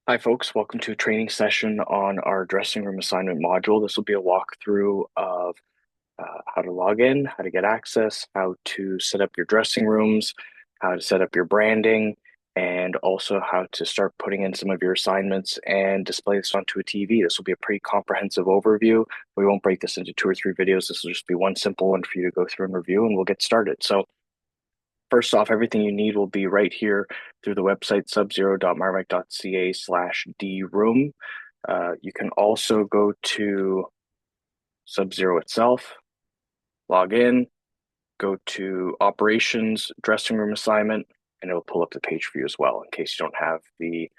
Hi, folks. Welcome to a training session on our dressing room assignment module. This will be a walkthrough of how to log in, how to get access, how to set up your dressing rooms, how to set up your branding, and also how to start putting in some of your assignments and display this onto a TV. This will be a pretty comprehensive overview. We won't break this into two or three videos. This will just be one simple one for you to go through and review, and we'll get started. So first off, everything you need will be right here through the website subzero.marmite.ca/droom. You can also go to Subzero itself, log in, go to operations, dressing room assignment, and it'll pull up the page for you as well in case you don't have the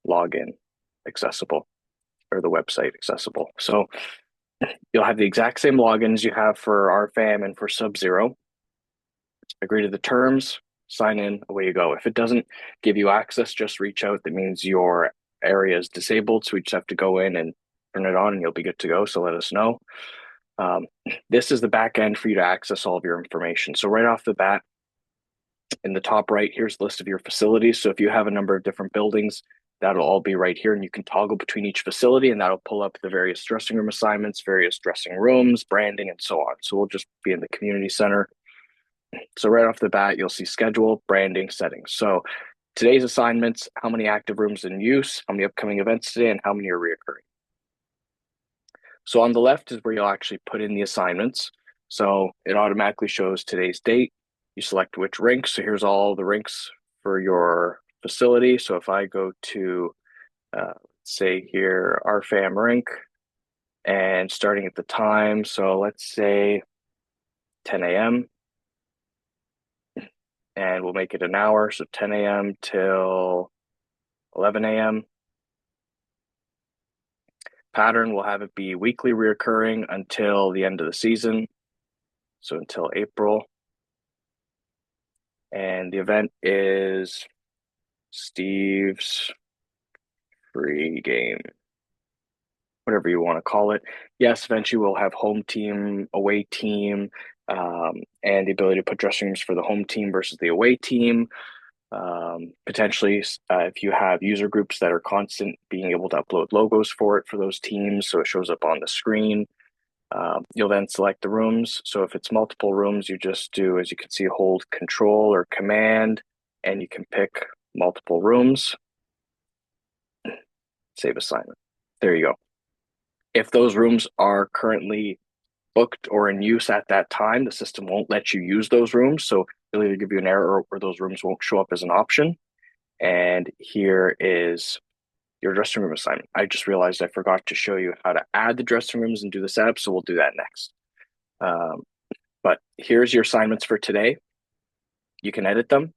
login accessible or the website accessible. So you'll have the exact same logins you have for RFAM and for Subzero. Agree to the terms, sign in, away you go. If it doesn't give you access, just reach out. That means your area is disabled. So we just have to go in and turn it on and you'll be good to go. So let us know. This is the back end for you to access all of your information. So right off the bat, in the top right, here's the list of your facilities. So if you have a number of different buildings, that'll all be right here. And you can toggle between each facility and that'll pull up the various dressing room assignments, various dressing rooms, branding, and so on. So we'll just be in the community center. So right off the bat, you'll see schedule, branding, settings. So today's assignments, how many active rooms in use, how many upcoming events today, and how many are reoccurring. So on the left is where you'll actually put in the assignments. So it automatically shows today's date. You select which rink. So here's all the rinks for your facility. So if I go to, say here, RFAM rink, and starting at the time, so let's say 10 a.m., and we'll make it an hour. So 10 a.m. till 11 a.m. Pattern, we'll have it be weekly reoccurring until the end of the season. So until April. And the event is Steve's free game, whatever you want to call it. Yes, eventually we'll have home team, away team, and the ability to put dressing rooms for the home team versus the away team. Potentially, if you have user groups that are constant, being able to upload logos for it for those teams so it shows up on the screen. You'll then select the rooms. So if it's multiple rooms, you just do, as you can see, hold Control or Command, and you can pick multiple rooms. Save assignment. There you go. If those rooms are currently booked or in use at that time, the system won't let you use those rooms. So it'll either give you an error or those rooms won't show up as an option. And here is your dressing room assignment. I just realized I forgot to show you how to add the dressing rooms and do the setup, so we'll do that next. But here's your assignments for today. You can edit them.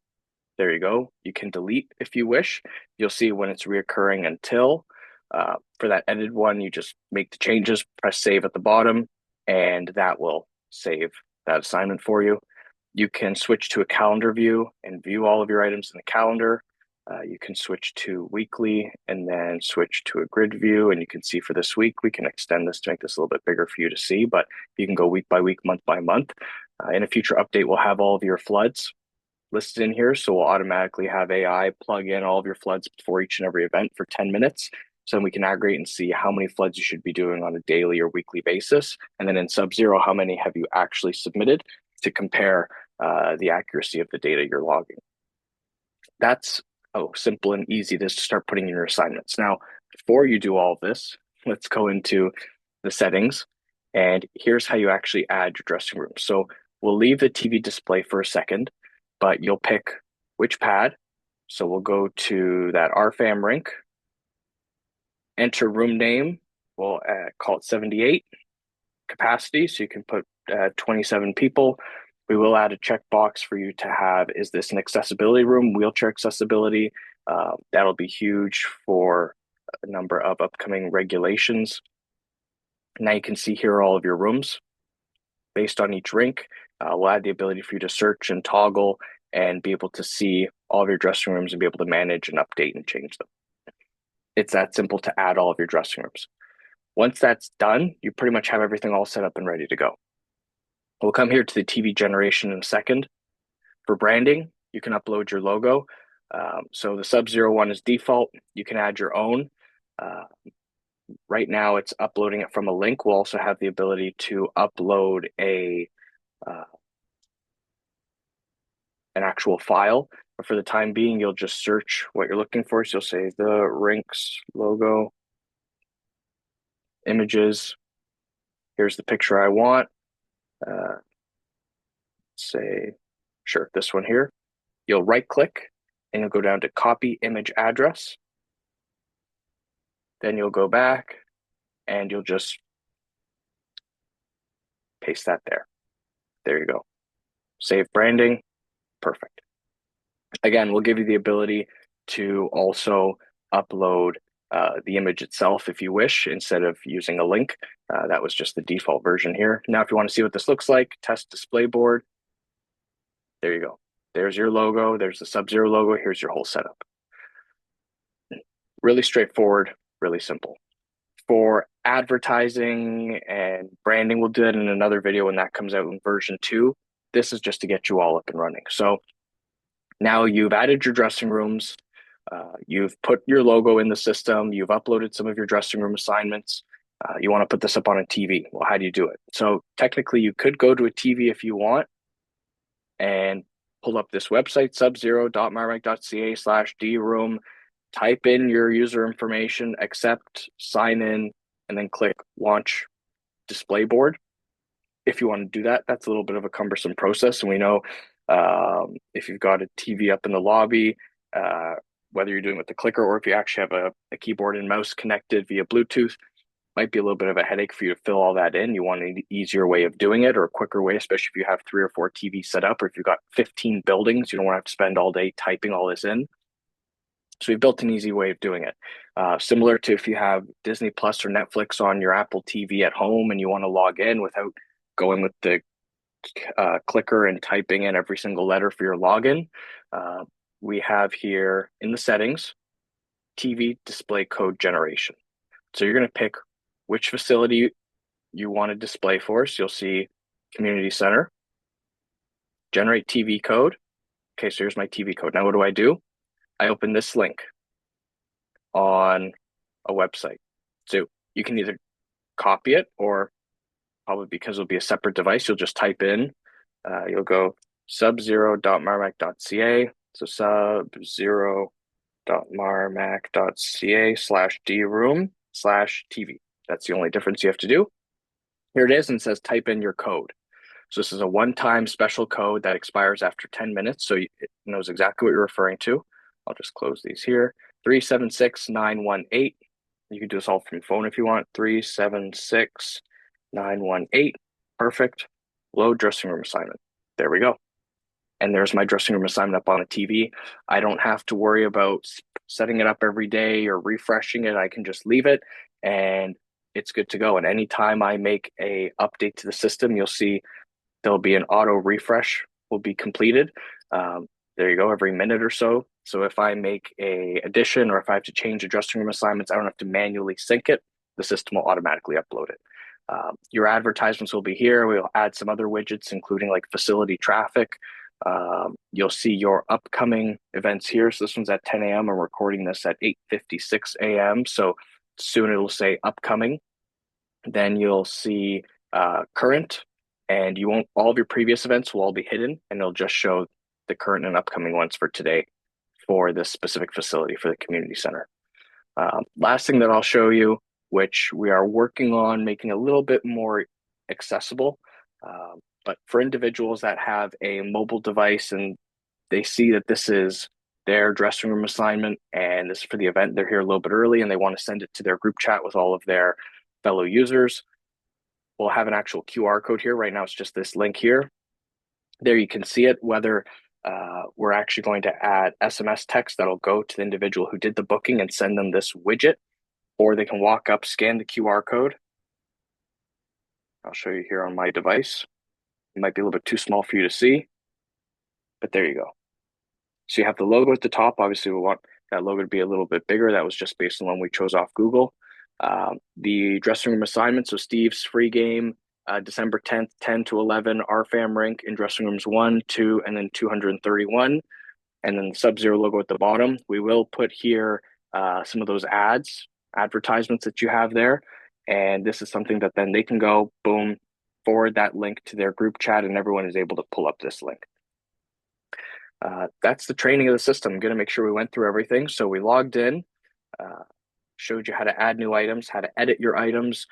There you go. You can delete if you wish. You'll see when it's reoccurring until. For that edited one, you just make the changes, press save at the bottom, and that will save that assignment for you. You can switch to a calendar view and view all of your items in the calendar. You can switch to weekly and then switch to a grid view. And you can see for this week, we can extend this to make this a little bit bigger for you to see, but you can go week by week, month by month. In a future update, we'll have all of your floods listed in here. So we'll automatically have AI plug in all of your floods before each and every event for 10 minutes. So we can aggregate and see how many floods you should be doing on a daily or weekly basis. And then in Subzero, how many have you actually submitted to compare the accuracy of the data you're logging. That's simple and easy to start putting in your assignments. Now, before you do all of this, let's go into the settings. And here's how you actually add your dressing room. So we'll leave the TV display for a second, but you'll pick which pad. So we'll go to that RFAM rink, enter room name. We'll call it 78 capacity. So you can put 27 people. We will add a checkbox for you to have, is this an accessibility room, wheelchair accessibility? That'll be huge for a number of upcoming regulations. Now you can see here all of your rooms based on each rink. We'll add the ability for you to search and toggle and be able to see all of your dressing rooms and be able to manage and update and change them. It's that simple to add all of your dressing rooms. Once that's done, you pretty much have everything all set up and ready to go. We'll come here to the TV generation in a second. For branding, you can upload your logo. So the Sub-Zero one is default. You can add your own. Right now, it's uploading it from a link. We'll also have the ability to upload an actual file. But for the time being, you'll just search what you're looking for. So you'll say the Rinks logo, images. Here's the picture I want. Say, sure, this one here. You'll right click and you'll go down to copy image address. Then you'll go back and you'll just paste that there. There you go. Save branding. Perfect. Again, we'll give you the ability to also upload the image itself if you wish, instead of using a link. That was just the default version here. Now, if you want to see what this looks like, test display board. There you go. There's your logo. There's the Sub-Zero logo. Here's your whole setup. Really straightforward, really simple. For advertising and branding, we'll do that in another video when that comes out in version 2. This is just to get you all up and running. So now you've added your dressing rooms, you've put your logo in the system, you've uploaded some of your dressing room assignments. You want to put this up on a TV. Well, how do you do it? So technically, you could go to a TV if you want and pull up this website, subzero.marmac.ca/droom, type in your user information, accept, sign in, and then click launch display board. If you want to do that, that's a little bit of a cumbersome process. And we know if you've got a TV up in the lobby, whether you're doing it with the clicker or if you actually have a keyboard and mouse connected via Bluetooth, might be a little bit of a headache for you to fill all that in. You want an easier way of doing it or a quicker way, especially if you have 3 or 4 TVs set up, or if you've got 15 buildings, you don't want to have to spend all day typing all this in. So we've built an easy way of doing it. Similar to if you have Disney Plus or Netflix on your Apple TV at home and you want to log in without going with the clicker and typing in every single letter for your login. We have here in the settings, TV display code generation. So you're going to pick which facility you want to display for. So you'll see community center, generate TV code. Okay, so here's my TV code. Now what do? I open this link on a website. So you can either copy it, or probably because it'll be a separate device, you'll just type in, you'll go subzero.marmac.ca. So subzero.marmac.ca/droom/TV. That's the only difference you have to do. Here it is, and it says type in your code. So this is a one-time special code that expires after 10 minutes. So it knows exactly what you're referring to. I'll just close these here. 376918. You can do this all from your phone if you want. 376918. Perfect. Load dressing room assignment. There we go. And there's my dressing room assignment up on a TV. I don't have to worry about setting it up every day or refreshing it. I can just leave it and it's good to go. And anytime I make a update to the system, you'll see there'll be an auto refresh will be completed. There you go, every minute or so. So if I make a addition or if I have to change the dressing room assignments, I don't have to manually sync it. The system will automatically upload it. Your advertisements will be here. We'll add some other widgets, including like facility traffic. You'll see your upcoming events here. So this one's at 10 a.m. I'm recording this at 8:56 a.m. So soon it'll say upcoming. Then you'll see current, and you won't, all of your previous events will all be hidden, and it'll just show the current and upcoming ones for today for this specific facility for the community center. Last thing that I'll show you, which we are working on making a little bit more accessible, but for individuals that have a mobile device and they see that this is their dressing room assignment and this is for the event, they're here a little bit early and they want to send it to their group chat with all of their fellow users, we'll have an actual QR code here. Right now, it's just this link here. There you can see it, whether we're actually going to add SMS text that'll go to the individual who did the booking and send them this widget, or they can walk up, scan the QR code. I'll show you here on my device. It might be a little bit too small for you to see, but there you go. So you have the logo at the top. Obviously, we want that logo to be a little bit bigger. That was just based on one we chose off Google. The dressing room assignment, so Steve's free game, December 10th, 10 to 11, RFAM rink in dressing rooms 1, 2, and then 231. and then the Sub-Zero logo at the bottom. We will put here some of those advertisements that you have there. And this is something that then they can go, boom, forward that link to their group chat, and everyone is able to pull up this link. That's the training of the system. I'm going to make sure we went through everything. So we logged in, showed you how to add new items, how to edit your items,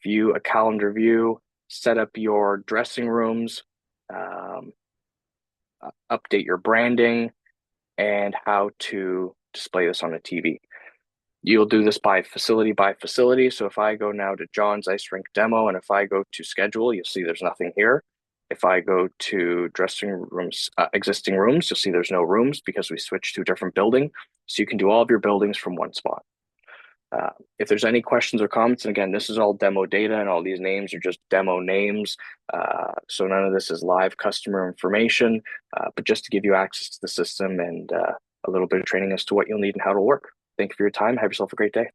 view a calendar view, set up your dressing rooms, update your branding, and how to display this on a TV. You'll do this by facility. So if I go now to John's ice rink demo, and if I go to schedule, you'll see there's nothing here. If I go to dressing rooms, existing rooms, you'll see there's no rooms because we switched to a different building. So you can do all of your buildings from one spot. If there's any questions or comments, and again, this is all demo data and all these names are just demo names. So none of this is live customer information, but just to give you access to the system and a little bit of training as to what you'll need and how it'll work. Thank you for your time. Have yourself a great day.